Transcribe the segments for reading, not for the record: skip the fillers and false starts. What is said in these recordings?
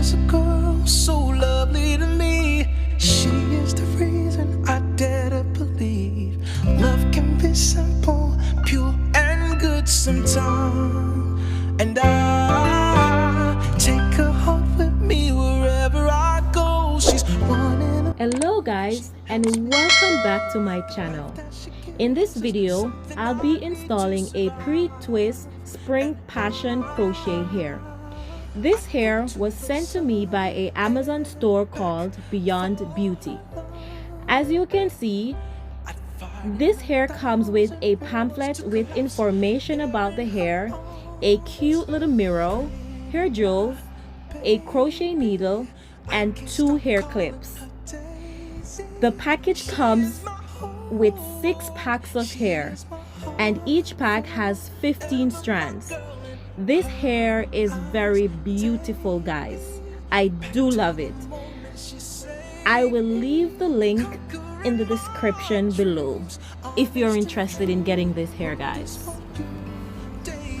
There's a girl so lovely to me. She is the reason I dare to believe love can be simple, pure and good sometimes. And I take her heart with me wherever I go. She's one in a... Hello guys, and welcome back to my channel. In this video, I'll be installing a pre-twist spring passion crochet hair. This hair was sent to me by an Amazon store called Beyond Beauty. As you can see, this hair comes with a pamphlet with information about the hair, a cute little mirror, hair jewels, a crochet needle, and 2 hair clips. The package comes with 6 packs of hair, and each pack has 15 strands. This hair is very beautiful, guys. I do love it. I will leave the link in the description below if you're interested in getting this hair, guys.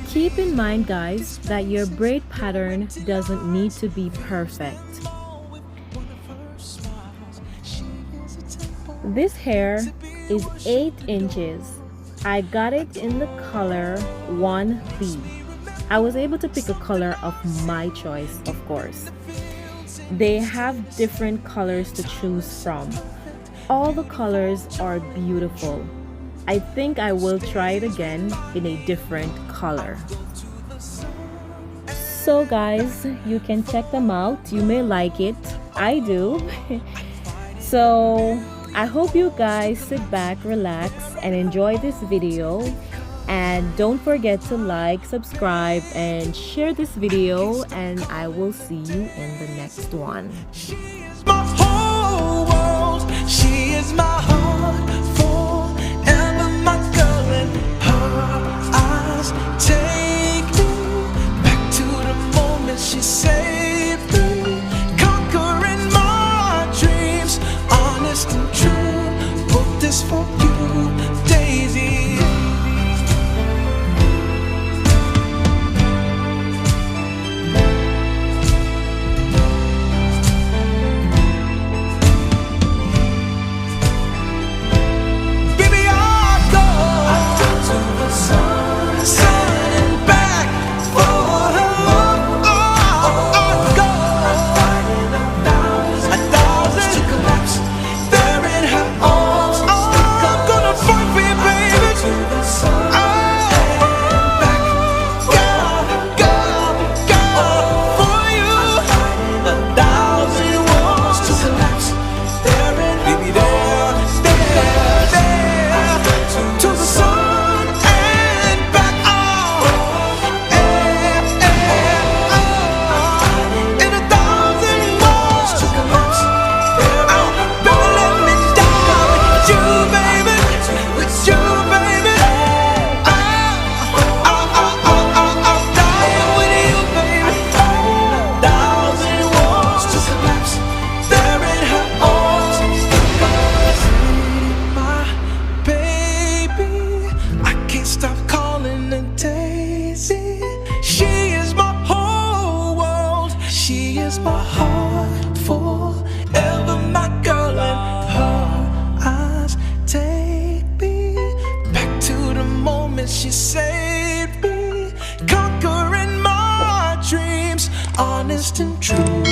Keep in mind, guys, that your braid pattern doesn't need to be perfect. This hair is 8 inches. I got it in the color 1B. I was able to pick a color of my choice, of course. They have different colors to choose from. All the colors are beautiful. I think I will try it again in a different color. So guys, you can check them out. You may like it. I do. So I hope you guys sit back, relax, and enjoy this video. And don't forget to like, subscribe, and share this video, and I will see you in the next one. She is my whole world. She is my heart, forever my girl, and her eyes take me back to the moment she saved me, conquering my dreams, honest and true. Wrote this for you, Daisy. She is my heart, forever my girl, and her eyes take me back to the moment she saved me, conquering my dreams, honest and true.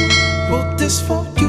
Wrote this for you.